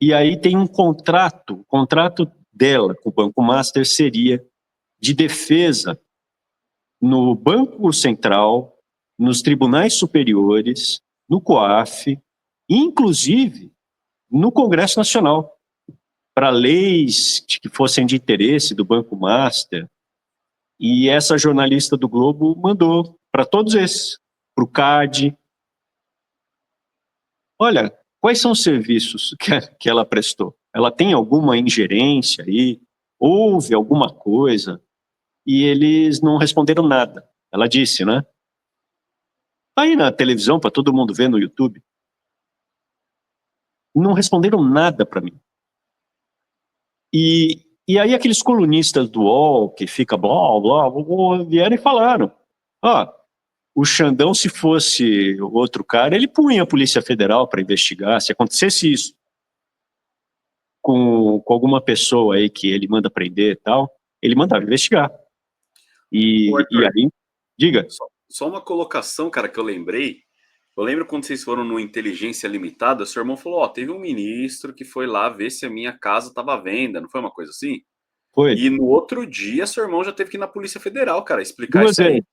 E aí tem um contrato, o contrato dela com o Banco Master seria de defesa no Banco Central, nos tribunais superiores, no COAF, inclusive no Congresso Nacional, para leis que fossem de interesse do Banco Master. E essa jornalista do Globo mandou para todos esses, para o CAD. Olha, quais são os serviços que ela prestou? Ela tem alguma ingerência aí? Houve alguma coisa? E eles não responderam nada. Ela disse, né? Tá aí na televisão para todo mundo ver no YouTube. Não responderam nada para mim. E aí aqueles colunistas do UOL, que fica blá, blá, blá, vieram e falaram, o Xandão, se fosse outro cara, ele punha a Polícia Federal para investigar, se acontecesse isso com alguma pessoa aí que ele manda prender e tal, ele mandava investigar. E aí, diga. Só uma colocação, cara, que eu lembrei. Eu lembro quando vocês foram no Inteligência Limitada, seu irmão falou, teve um ministro que foi lá ver se a minha casa estava à venda, não foi uma coisa assim? Foi. E no outro dia, seu irmão já teve que ir na Polícia Federal, cara, explicar Duas isso aí. vezes.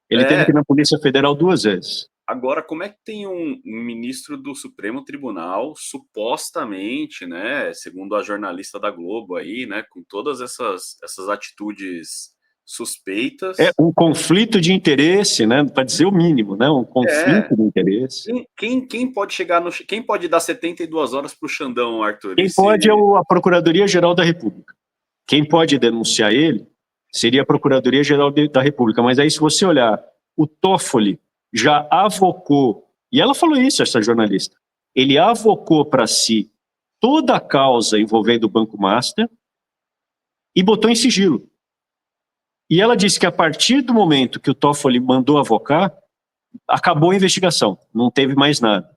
Ele teve que ir na Polícia Federal 2 vezes. Agora, como é que tem um ministro do Supremo Tribunal, supostamente, né, segundo a jornalista da Globo aí, né, com todas essas atitudes suspeitas... É um conflito de interesse, né, para dizer o mínimo, né, um conflito de interesse. Quem pode chegar no... Quem pode dar 72 horas para o Xandão, Arthur? Quem pode é a Procuradoria-Geral da República. Quem pode denunciar ele seria a Procuradoria-Geral da República. Mas aí, se você olhar, o Toffoli já avocou, e ela falou isso, essa jornalista, ele avocou para si toda a causa envolvendo o Banco Master e botou em sigilo. E ela disse que a partir do momento que o Toffoli mandou avocar, acabou a investigação, não teve mais nada.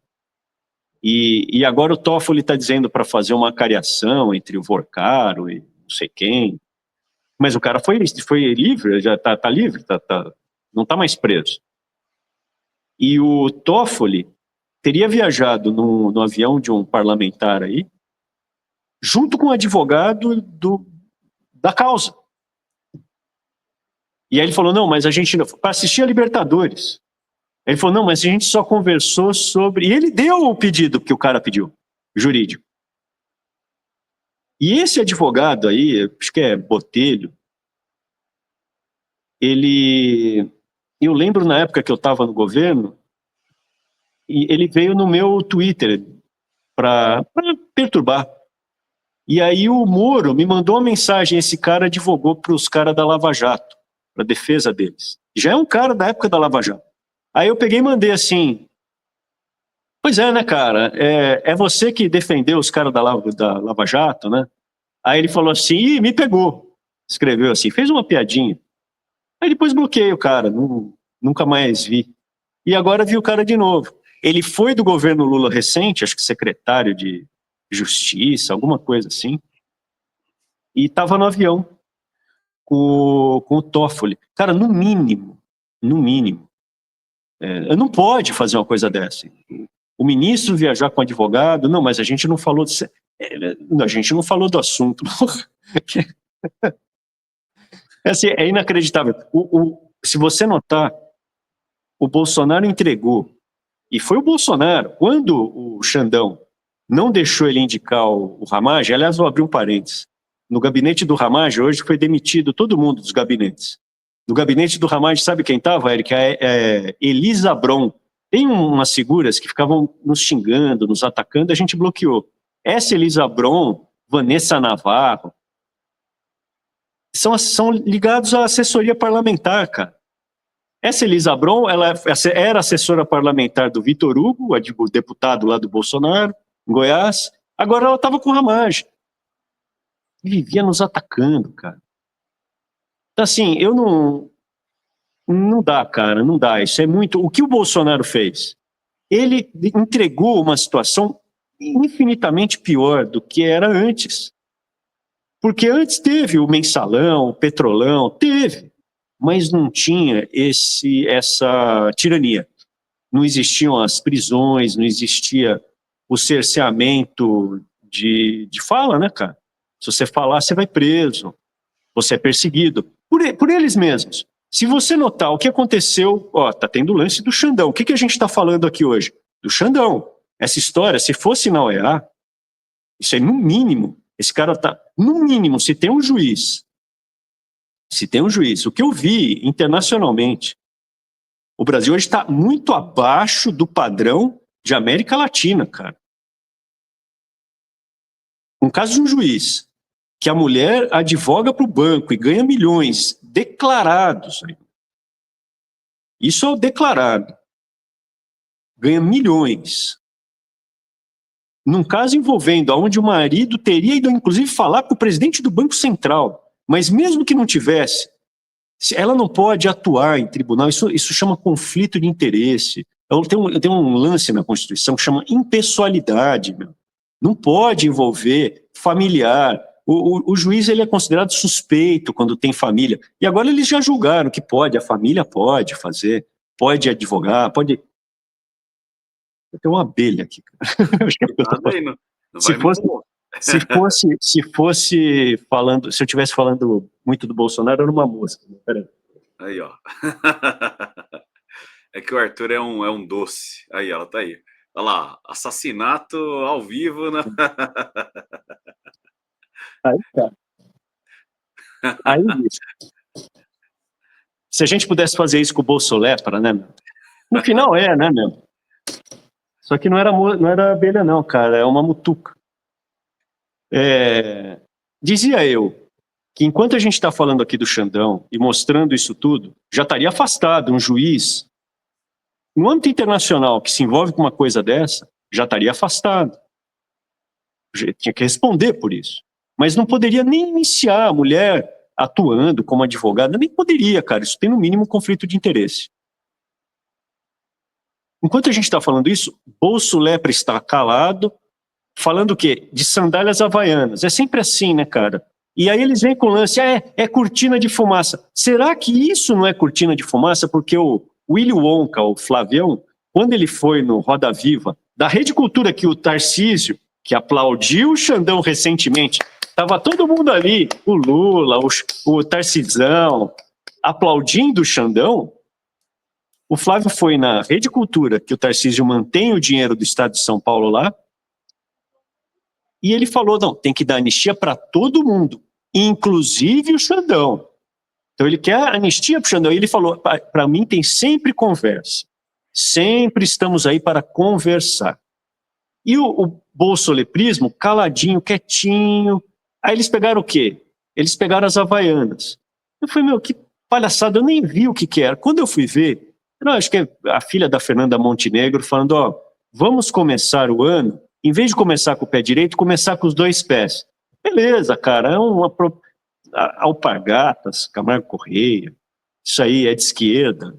E agora o Toffoli está dizendo para fazer uma cariação entre o Vorcaro e não sei quem, mas o cara foi livre, já está livre, não está mais preso. E o Toffoli teria viajado no avião de um parlamentar aí, junto com o advogado da causa. E aí ele falou, não, mas a gente, para assistir a Libertadores. Ele falou, não, mas a gente só conversou sobre... E ele deu o pedido que o cara pediu, jurídico. E esse advogado aí, acho que é Botelho, eu lembro na época que eu estava no governo, e ele veio no meu Twitter para perturbar. E aí o Moro me mandou uma mensagem, esse cara advogou para os caras da Lava Jato, para a defesa deles. Já é um cara da época da Lava Jato. Aí eu peguei e mandei assim, pois é, né, cara, é você que defendeu os caras da Lava Jato, né? Aí ele falou assim, ih, me pegou. Escreveu assim, fez uma piadinha. Aí depois bloqueei o cara, nunca mais vi. E agora vi o cara de novo. Ele foi do governo Lula recente, acho que secretário de Justiça, alguma coisa assim, e estava no avião com o Toffoli. Cara, no mínimo, não pode fazer uma coisa dessa. O ministro viajar com o advogado, não, mas a gente não falou a gente não falou do assunto. Assim, é inacreditável. Se você notar, o Bolsonaro entregou, e foi o Bolsonaro, quando o Xandão não deixou ele indicar o Ramagem, aliás, vou abrir um parênteses, no gabinete do Ramagem hoje foi demitido todo mundo dos gabinetes. No gabinete do Ramagem, sabe quem estava, Eric? Elisa Bron. Tem umas figuras que ficavam nos xingando, nos atacando, a gente bloqueou. Essa Elisa Bron, Vanessa Navarro, são ligados à assessoria parlamentar, cara. Essa Elisa Bron, ela era assessora parlamentar do Vitor Hugo, o deputado lá do Bolsonaro, em Goiás. Agora ela estava com o Ramagem. Vivia nos atacando, cara. Então, assim, eu não dá, cara, não dá. Isso é muito... O que o Bolsonaro fez? Ele entregou uma situação infinitamente pior do que era antes. Porque antes teve o mensalão, o petrolão, teve, mas não tinha essa tirania. Não existiam as prisões, não existia o cerceamento de fala, né, cara? Se você falar, você vai preso, você é perseguido. Por eles mesmos. Se você notar o que aconteceu, ó, tá tendo o lance do Xandão. O que a gente está falando aqui hoje? Do Xandão. Essa história, se fosse na OEA, isso aí no mínimo, esse cara tá, no mínimo, se tem um juiz, o que eu vi internacionalmente, o Brasil hoje está muito abaixo do padrão de América Latina, cara. Um caso de um juiz, que a mulher advoga para o banco e ganha milhões declarados. Isso é o declarado. Ganha milhões. Num caso envolvendo onde o marido teria ido, inclusive, falar com o presidente do Banco Central, mas mesmo que não tivesse, ela não pode atuar em tribunal, isso chama conflito de interesse. Tem um lance na Constituição que chama impessoalidade. Meu. Não pode envolver familiar. O juiz ele é considerado suspeito quando tem família. E agora eles já julgaram que pode, a família pode fazer, pode advogar, pode... Tem uma abelha aqui. Acho que é se fosse falando, se eu estivesse falando muito do Bolsonaro, era uma mosca. Peraí. Aí, ó. É que o Arthur é um doce. Aí, ela tá aí. Olha lá, assassinato ao vivo. Né? Aí, tá. Aí, bicho. Se a gente pudesse fazer isso com o Bolsolepra, né, meu? No final né, meu? Só que não era abelha, não, cara, é uma mutuca. Dizia eu que enquanto a gente está falando aqui do Xandão e mostrando isso tudo, já estaria afastado um juiz no âmbito internacional que se envolve com uma coisa dessa, já estaria afastado. Já tinha que responder por isso. Mas não poderia nem iniciar a mulher atuando como advogada, nem poderia, cara. Isso tem no mínimo um conflito de interesse. Enquanto a gente está falando isso, Bolsolepra está calado, falando o quê? De sandálias havaianas. É sempre assim, né, cara? E aí eles vêm com o lance, é cortina de fumaça. Será que isso não é cortina de fumaça? Porque o Willy Wonka, o Flavião, quando ele foi no Roda Viva, da Rede Cultura que o Tarcísio, que aplaudiu o Xandão recentemente, estava todo mundo ali, o Lula, o Tarcisão, aplaudindo o Xandão. O Flávio foi na Rede Cultura, que o Tarcísio mantém o dinheiro do Estado de São Paulo lá, e ele falou, não, tem que dar anistia para todo mundo, inclusive o Xandão. Então ele quer anistia para o Xandão. E ele falou, para mim tem sempre conversa. Sempre estamos aí para conversar. E o bolsoleprismo, caladinho, quietinho. Aí eles pegaram o quê? Eles pegaram as havaianas. Eu falei, meu, que palhaçada, eu nem vi o que era. Quando eu fui ver, não, acho que é a filha da Fernanda Montenegro falando, ó, vamos começar o ano, em vez de começar com o pé direito, começar com os dois pés. Beleza, cara, é uma alpargatas, Camargo Correia, isso aí é de esquerda,